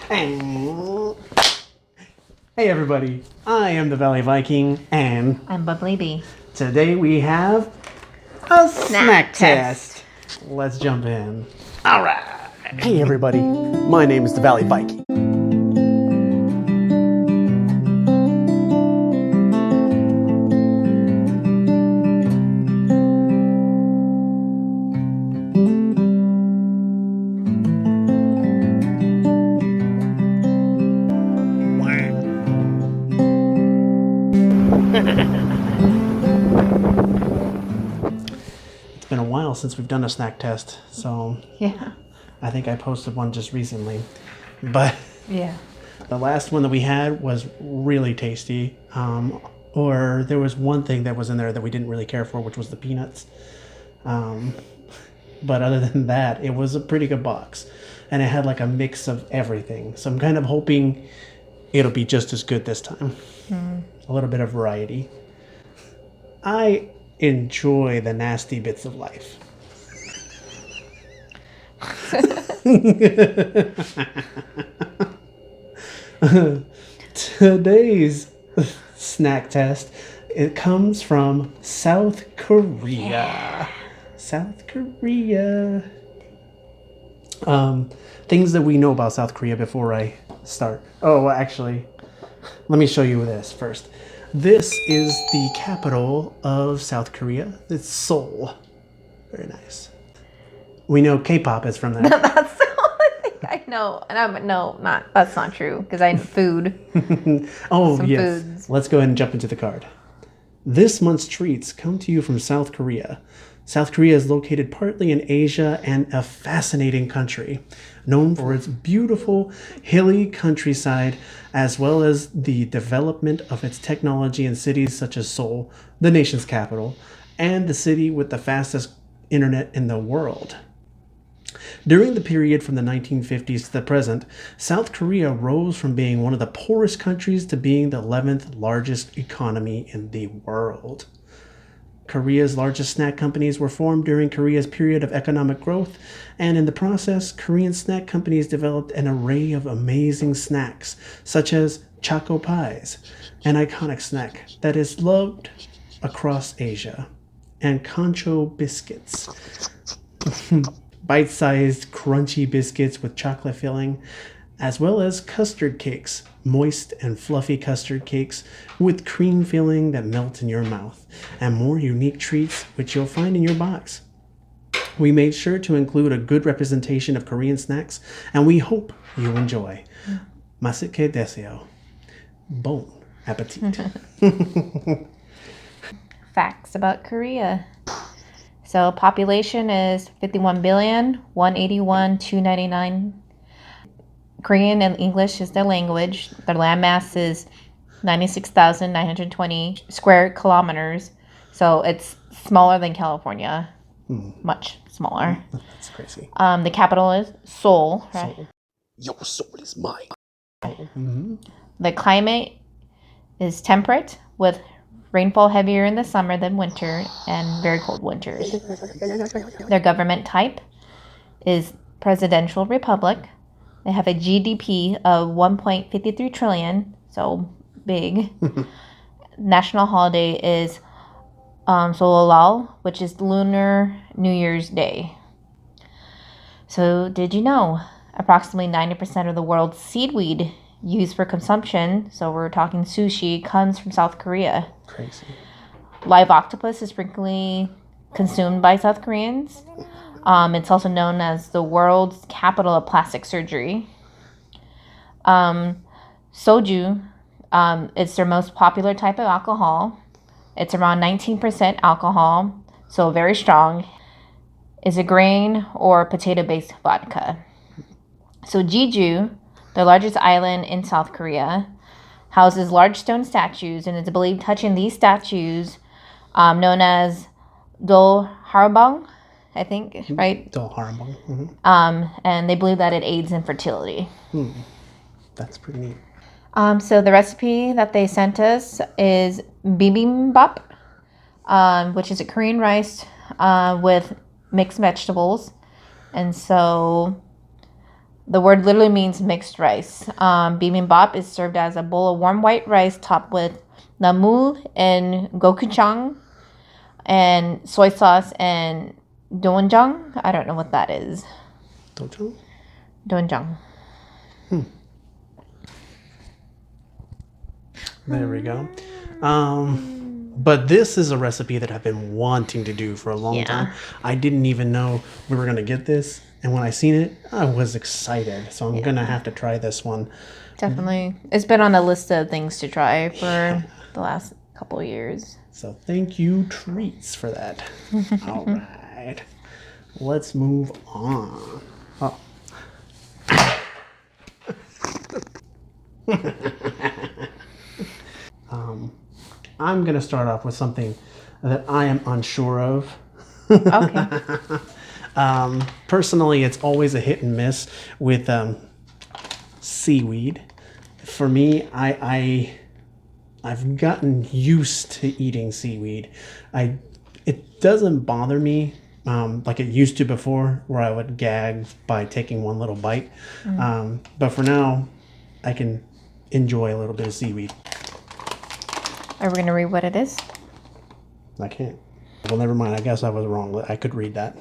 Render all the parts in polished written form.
Hey everybody, I am the Valley Viking, and I'm Bubbly Bee. Today we have a snack test. Let's jump in. All right. Hey everybody, my name is the Valley Viking. It's been a while since we've done a snack test, so Yeah. I think I posted one just recently. But Yeah. the last one that we had was really tasty. Or there was one thing that was in there that we didn't really care for, which was the peanuts. But other than that, it was a pretty good box. And it had like a mix of everything. So I'm kind of hoping it'll be just as good this time. A little bit of variety. I enjoy the nasty bits of life. Today's snack test, it comes from South Korea. Yeah. South Korea. Things that we know about South Korea before I start. Oh, well, actually, let me show you this first. This is the capital of South Korea. It's Seoul. Very nice. We know K-pop is from there. That's the only thing I know. That's not true because I know food. Oh, Some yes. foods. Let's go ahead and jump into the card. This month's treats come to you from South Korea. South Korea is located partly in Asia and a fascinating country, known for its beautiful, hilly countryside, as well as the development of its technology in cities such as Seoul, the nation's capital, and the city with the fastest internet in the world. During the period from the 1950s to the present, South Korea rose from being one of the poorest countries to being the 11th largest economy in the world. Korea's largest snack companies were formed during Korea's period of economic growth, and in the process, Korean snack companies developed an array of amazing snacks, such as Choco Pies, an iconic snack that is loved across Asia, and Concho biscuits. Bite-sized, crunchy biscuits with chocolate filling, as well as custard cakes, moist and fluffy custard cakes with cream filling that melt in your mouth, and more unique treats which you'll find in your box. We made sure to include a good representation of Korean snacks, and we hope you enjoy. Masike deseo. Bon appetit. Facts about Korea. So population is 51,181,299. Korean and English is their language. Their landmass is 96,920 square kilometers. So it's smaller than California. Much smaller. That's crazy. The capital is Seoul. Right? Seoul. Your soul is mine. The climate is temperate with rainfall heavier in the summer than winter and very cold winters. Their government type is presidential republic. They have a GDP of 1.53 trillion, so big. National holiday is Sololal, which is Lunar New Year's Day. So did you know approximately 90% of the world's seaweed used for consumption, so we're talking sushi, comes from South Korea. Crazy. Live octopus is frequently consumed by South Koreans. It's also known as the world's capital of plastic surgery. Soju, it's their most popular type of alcohol. It's around 19% alcohol, so very strong. It's a grain or potato-based vodka. So Jeju, the largest island in South Korea, houses large stone statues, and it's believed touching these statues, known as Dolharbang, I think, right? Dolharbang. And they believe that it aids in fertility. That's pretty neat. So the recipe that they sent us is bibimbap, which is a Korean rice with mixed vegetables. And so The word literally means mixed rice. Bibimbap is served as a bowl of warm white rice topped with namul and gochujang and soy sauce and doenjang. I don't know what that is. Doenjang? Doenjang. There we go. But this is a recipe that I've been wanting to do for a long time. I didn't even know we were going to get this. And when I seen it, I was excited. So I'm going to have to try this one. Definitely. It's been on the list of things to try for the last couple of years. So thank you, Treats, for that. All right. Let's move on. Oh. I'm going to start off with something that I am unsure of. Okay. Personally, it's always a hit and miss with seaweed. For me, I've gotten used to eating seaweed. It doesn't bother me like it used to before, where I would gag by taking one little bite. But for now, I can enjoy a little bit of seaweed. Are we going to read what it is? I can't. Well, never mind. I guess I was wrong. I could read that.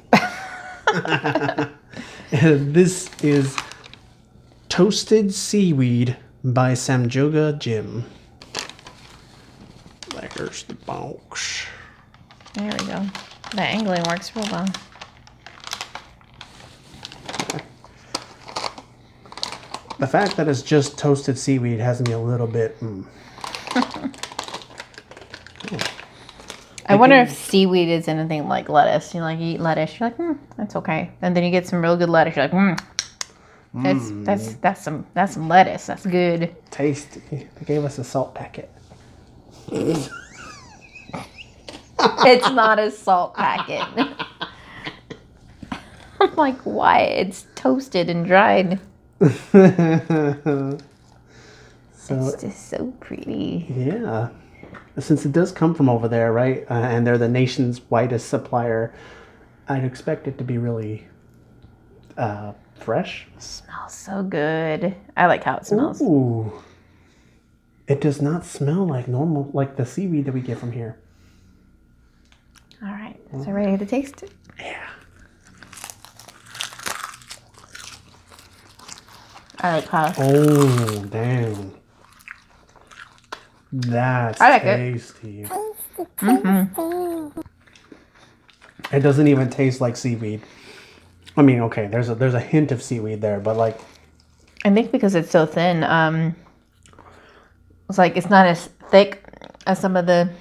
This is Toasted Seaweed by Samjoga Jim. There's the box. There we go. The angling works real well. The fact that it's just toasted seaweed has me a little bit... I wonder if seaweed is anything like lettuce. You eat lettuce, you're like, that's okay. And then you get some real good lettuce, you're like, that's some lettuce. That's good. Tasty. They gave us a salt packet. It's not a salt packet. I'm like, why? It's toasted and dried. It's just so pretty. Yeah. Since it does come from over there, right? And they're the nation's widest supplier, I'd expect it to be really fresh. Smells so good. I like how it smells. Ooh. It does not smell like normal, like the seaweed that we get from here. All right. So ready to taste it? Yeah. I like how. Oh, damn. That's I like tasty. It doesn't even taste like seaweed. I mean, okay, there's a hint of seaweed there, but like... I think because it's so thin, it's not as thick as some of the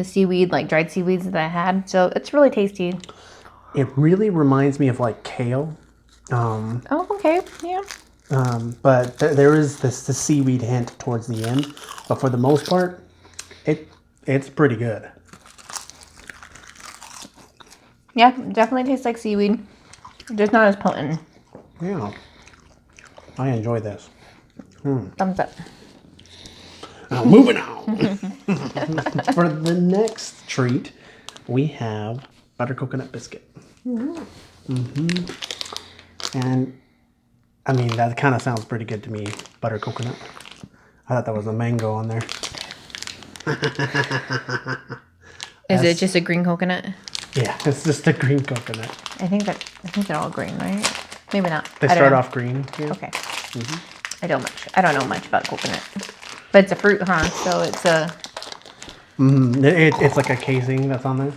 seaweed, like dried seaweeds that I had. So it's really tasty. It really reminds me of like kale. Oh, okay, yeah. But there is the seaweed hint towards the end. But for the most part, it's pretty good. Yeah, definitely tastes like seaweed. Just not as potent. Yeah. I enjoy this. Thumbs up. Now, moving on. For the next treat, we have butter coconut biscuit. And I mean, that kind of sounds pretty good to me. Butter coconut. I thought that was a mango on there. Is it just a green coconut? Yeah, it's just a green coconut. I think they're all green, right? Maybe not. They start off green. Yeah. Okay. I don't know much about coconut, but it's a fruit, huh? So it's a. It's like a casing that's on there.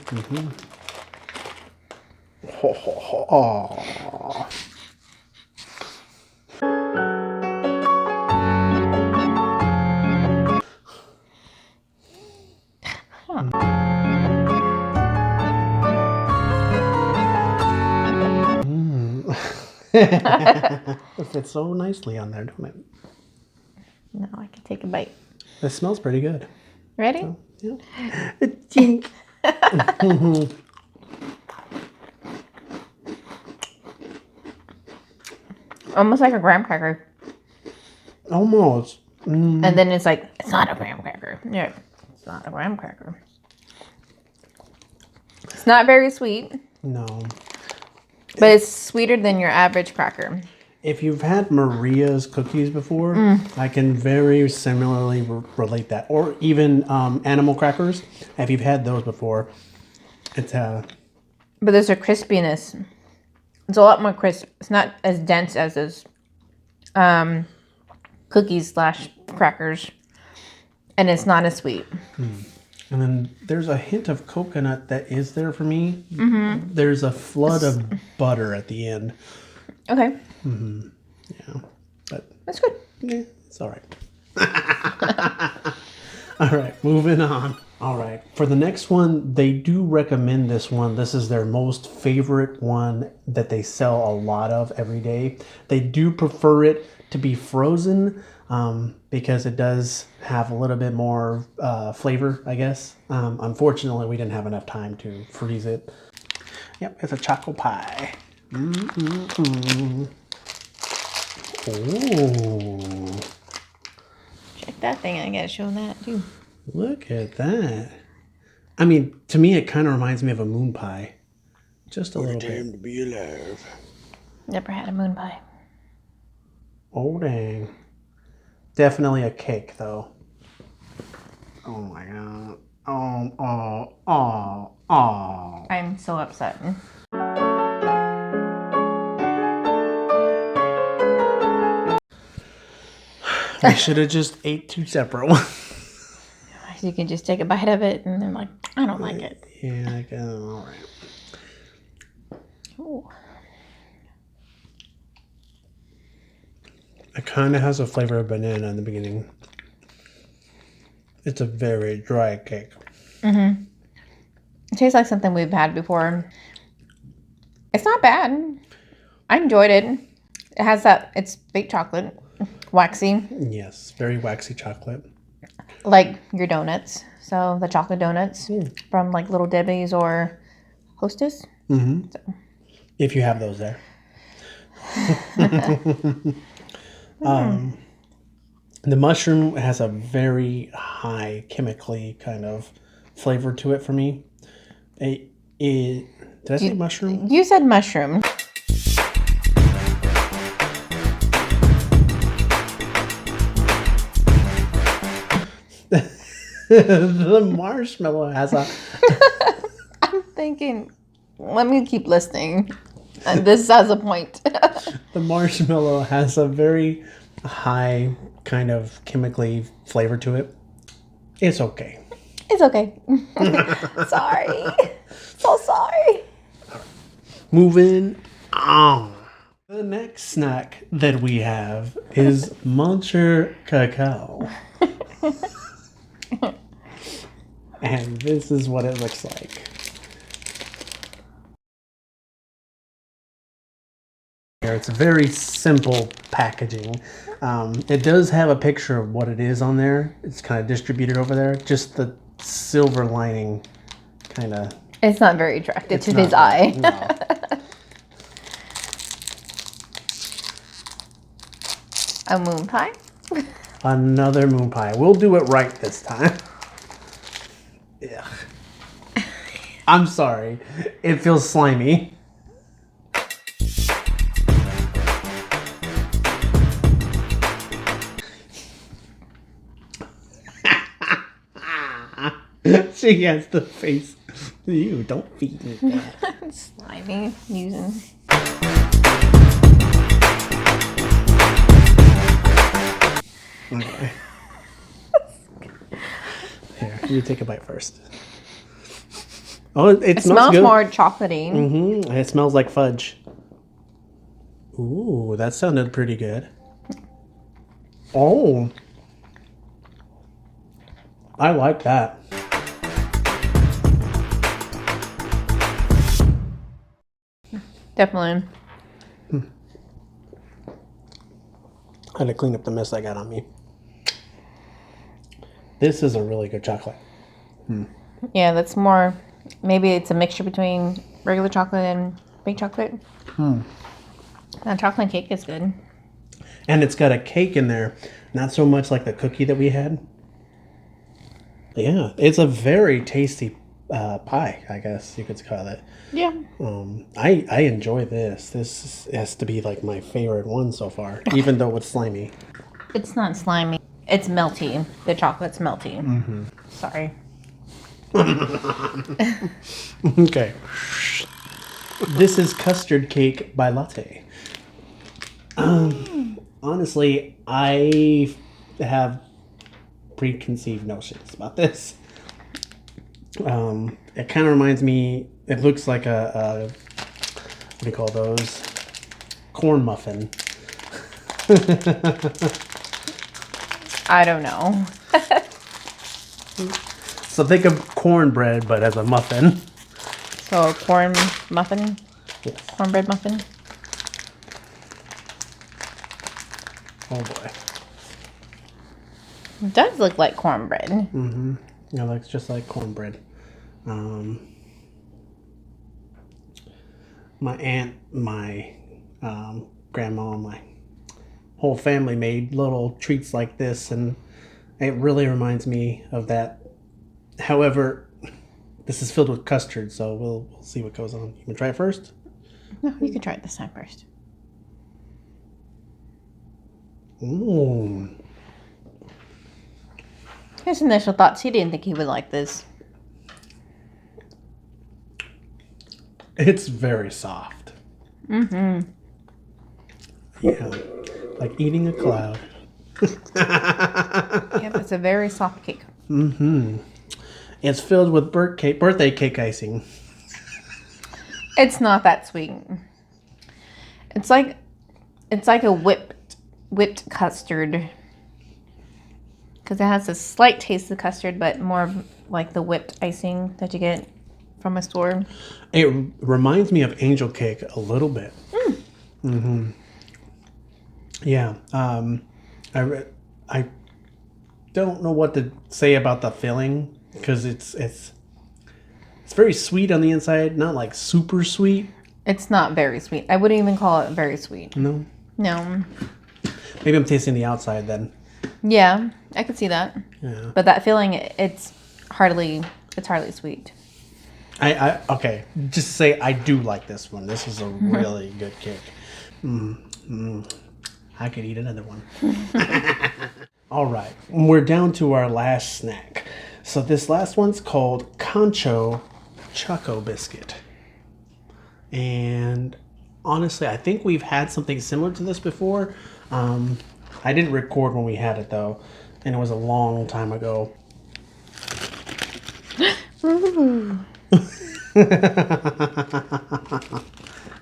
Oh. It fits so nicely on there, don't it? No, I can take a bite. It smells pretty good. Ready? So, yeah. Tink. Almost like a graham cracker. Almost. And then it's like, it's not a graham cracker. Yeah, it's not a graham cracker. It's not very sweet. No. But it's sweeter than your average cracker. If you've had Maria's cookies before, I can very similarly relate that. Or even animal crackers. If you've had those before, it's But there's a crispiness. It's a lot more crisp. It's not as dense as those cookies / crackers. And it's not as sweet. And then there's a hint of coconut that is there for me. There's a flood of butter at the end. Okay. Yeah, but That's good. yeah, it's all right. All right, moving on. All right, for the next one, they do recommend this one. This is their most favorite one that they sell a lot of every day. They do prefer it to be frozen because it does have a little bit more flavor, I guess. Unfortunately, we didn't have enough time to freeze it. Yep, it's a Choco Pie. Ooh. Check that thing. I gotta show that too. Look at that. I mean, to me, it kind of reminds me of a moon pie. Just a little bit. To be alive. Never had a moon pie. Oh, dang. Definitely a cake, though. Oh, my God. Oh. I'm so upset. I should have just ate two separate ones. You can just take a bite of it and then like, I don't like it. Yeah, I guess. All right. Ooh. It kind of has a flavor of banana in the beginning. It's a very dry cake. It tastes like something we've had before. It's not bad. I enjoyed it. It has that, it's baked chocolate, waxy, Yes, very waxy chocolate. like your donuts. So the chocolate donuts from like Little Debbie's or Hostess. If you have those there. The mushroom has a very high chemically kind of flavor to it for me. Did I say mushroom? You said mushroom. The marshmallow has a... I'm thinking, let me keep listening. And this has a point. The marshmallow has a very high kind of chemically flavor to it. It's okay. It's okay. Sorry. So sorry. Moving on. The next snack that we have is Moncher Cacoa. And this is what it looks like. It's very simple packaging. It does have a picture of what it is on there. It's kind of distributed over there. Just the silver lining kind of... It's not very attractive to his not eye. good. No. A moon pie? Another moon pie. We'll do it right this time. Yeah. I'm sorry. It feels slimy. She has the face. You don't feed me that. Slimy. Using. Okay. Here, you take a bite first. Oh, it Smells good. more chocolatey. It smells like fudge. Ooh, that sounded pretty good. Oh. I like that. Definitely. I had to clean up the mess I got on me. This is a really good chocolate. Yeah, that's more. Maybe it's a mixture between regular chocolate and baked chocolate. That chocolate cake is good. And it's got a cake in there. Not so much like the cookie that we had. Yeah, it's a very tasty pie, I guess you could call it. Yeah. I enjoy this. This has to be like my favorite one so far, even though it's slimy. It's not slimy. It's melty. The chocolate's melty. Mm-hmm. Sorry. Okay. This is Custard Cake by Latte. Honestly, I have preconceived notions about this. It kind of reminds me, it looks like a what do you call those? Corn muffin. I don't know. So think of cornbread, but as a muffin. So a corn muffin? Yes. Cornbread muffin? Oh boy. It does look like cornbread. Mm-hmm. Yeah, it looks just like cornbread. My aunt, my grandma, my whole family made little treats like this, and it really reminds me of that. However, this is filled with custard, so we'll see what goes on. You want to try it first? No, you can try it this time first. Ooh. His initial thoughts, he didn't think he would like this. It's very soft. Mm-hmm. Yeah, like eating a cloud. Yep, it's a very soft cake. Mm-hmm. It's filled with birthday cake icing. It's not that sweet. It's like a whipped custard. Because it has a slight taste of custard, but more of like the whipped icing that you get from a store. It reminds me of angel cake a little bit. Mm-hmm. Yeah. I don't know what to say about the filling because it's very sweet on the inside, not like super sweet. It's not very sweet. I wouldn't even call it very sweet. No. No. Maybe I'm tasting the outside then. Yeah, I could see that. Yeah. But that filling, it's hardly sweet. Okay. Just to say I do like this one. This is a really good cake. I could eat another one. All right. We're down to our last snack. So this last one's called Concho Choco Biscuit. And honestly, I think we've had something similar to this before. I didn't record when we had it though, and it was a long time ago.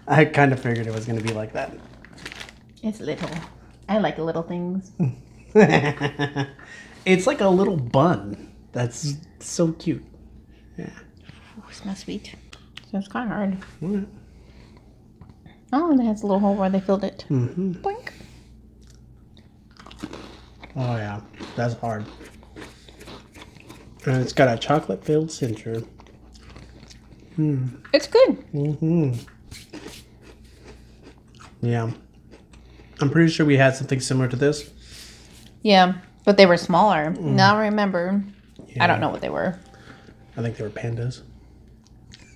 I kind of figured it was going to be like that. It's little. I like little things. It's like a little bun. That's so cute. Yeah. Oh, it smells sweet. So it's kind of hard. Mm. Oh, and it has a little hole where they filled it. Mm-hmm. Boink. Oh yeah, that's hard. And it's got a chocolate-filled center. It's good. Mm-hmm. Yeah. I'm pretty sure we had something similar to this. Yeah, but they were smaller. Now I remember. Yeah. I don't know what they were. I think they were pandas.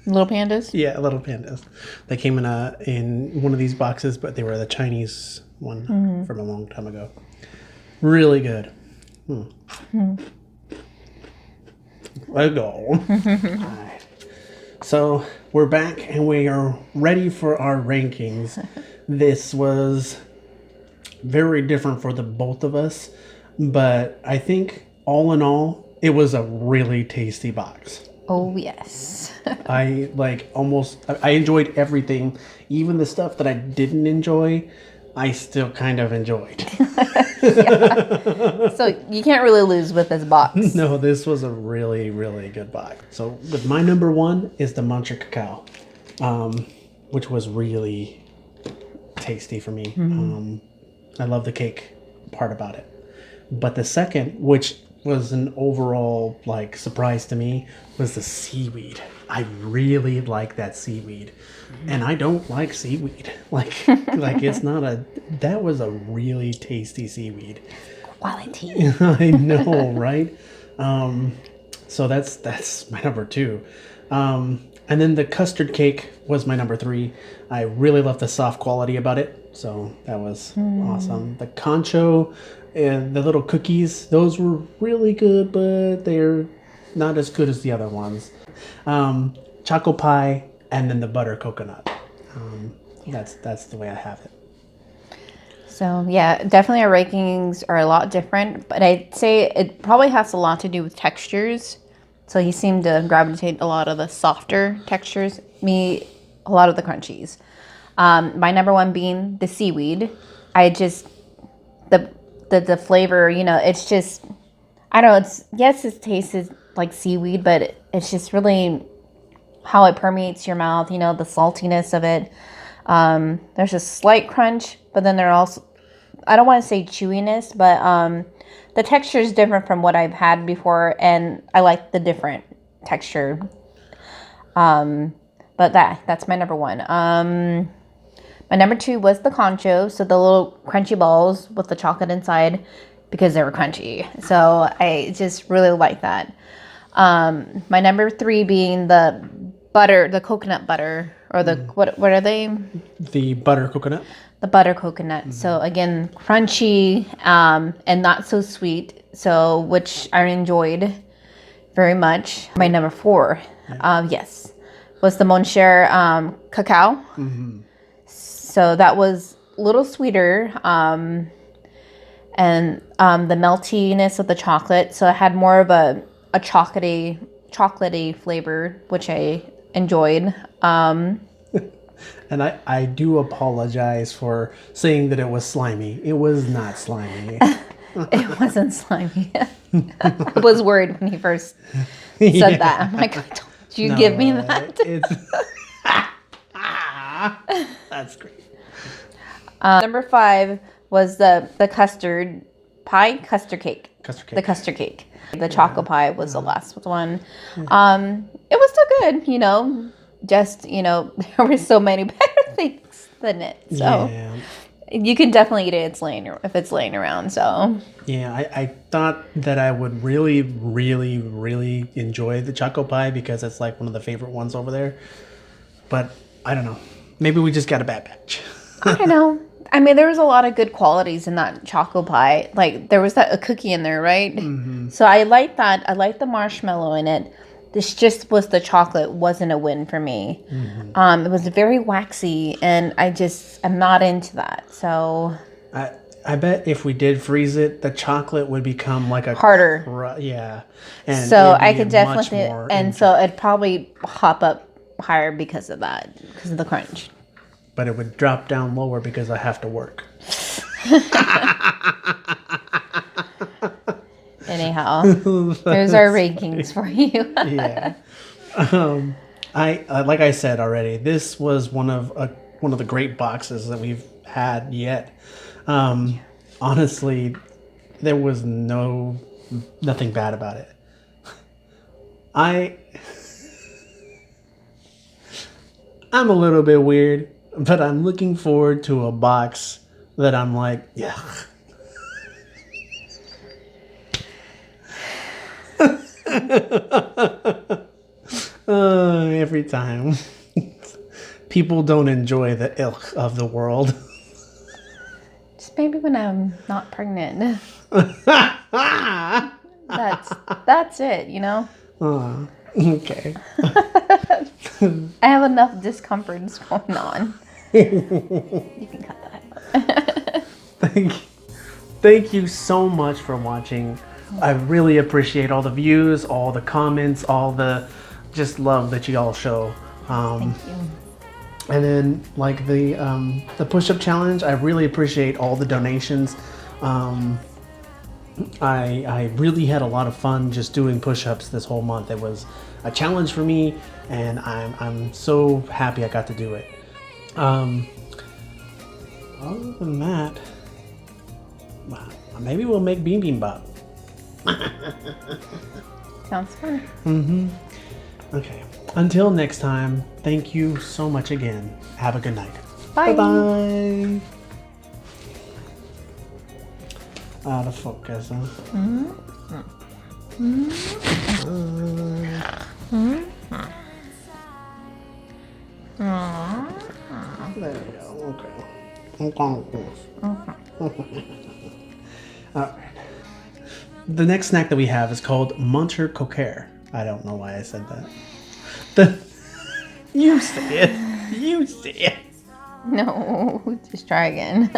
Little pandas? Yeah, little pandas. They came in one of these boxes, but they were the Chinese one from a long time ago. Really good. Let's go. All right. So we're back and we are ready for our rankings. This was very different for the both of us, but I think all in all, it was a really tasty box. Oh, yes. I enjoyed everything. Even the stuff that I didn't enjoy, I still kind of enjoyed. So you can't really lose with this box. No, this was a really, really good box. So with my number one is the Moncher Cacoa, which was really tasty for me. I love the cake part about it. But the second, which was an overall surprise to me, was the seaweed. I really like that seaweed. And I don't like seaweed. It's not that was a really tasty seaweed. Quality. I know, right? So that's my number 2. And then the custard cake was my number 3. I really love the soft quality about it. So that was awesome. The Concho and the little cookies, those were really good, but they're not as good as the other ones. Choco Pie and then the butter coconut. That's the way I have it. So yeah, definitely our rankings are a lot different, but I'd say it probably has a lot to do with textures. So he seemed to gravitate a lot of the softer textures, me a lot of the crunchies. My number 1 being the seaweed. I just the flavor, you know, it's just, I don't know, it's, yes, it tastes like seaweed, but it's just really how it permeates your mouth, you know, the saltiness of it. There's a slight crunch, but then there also, I don't want to say chewiness, but the texture is different from what I've had before, and I like the different texture. But that's my number 1. My number 2 was the Concho, so the little crunchy balls with the chocolate inside, because they were crunchy. So I just really like that. My number 3 being the butter, the coconut butter, or the what are they? The butter coconut. The butter coconut. So again, crunchy and not so sweet. So which I enjoyed very much. My number 4, yes, was the Moncher Cacao. So that was a little sweeter, and the meltiness of the chocolate. So it had more of a chocolatey flavor, which I enjoyed. And I do apologize for saying that it was slimy. It was not slimy. It wasn't slimy. I was worried when he first said that. I'm like, don't you give me that? That's great. Number 5 was the custard pie, custard cake. Custard cake. The custard cake. The Choco Pie was the last one. It was still good, you know. Just, you know, there were so many better things than it. So you can definitely eat it if it's laying around. So yeah, I thought that I would really, really, really enjoy the Choco Pie because it's like one of the favorite ones over there. But I don't know. Maybe we just got a bad batch. I don't know. I mean, there was a lot of good qualities in that Choco Pie. Like, there was a cookie in there, right? So I like that. I like the marshmallow in it. This just was the chocolate wasn't a win for me. It was very waxy, and I'm not into that. So I bet if we did freeze it, the chocolate would become like a harder. Yeah. And so I could definitely, and so it'd probably hop up higher because of that, because of the crunch. But it would drop down lower because I have to work. Anyhow, there's our rankings for you. Yeah. I like I said already, this was one of the great boxes that we've had yet. Honestly, there was nothing bad about it. I'm a little bit weird, but I'm looking forward to a box that I'm like, yeah. Every time. People don't enjoy the ilk of the world. Just maybe when I'm not pregnant. That's it, you know? Okay. I have enough discomforts going on. You can cut that. Thank you so much for watching. I really appreciate all the views, all the comments, all the just love that you all show. Thank you. And then like the push-up challenge, I really appreciate all the donations. I really had a lot of fun just doing push-ups this whole month. It was a challenge for me, and I'm so happy I got to do it. Other than that, maybe we'll make bibimbap. Sounds fun. Okay. Until next time, thank you so much again. Have a good night. Bye. Bye-bye. Out of focus, huh? There we go. Okay. Alright. The next snack that we have is called Moncher Cacoa. I don't know why I said that. You say it. You say it. No, just try again.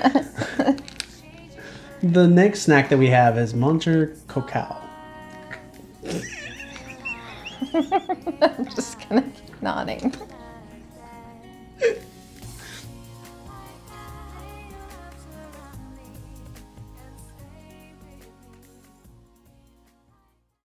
The next snack that we have is Moncher Cacoa. I'm just gonna keep nodding.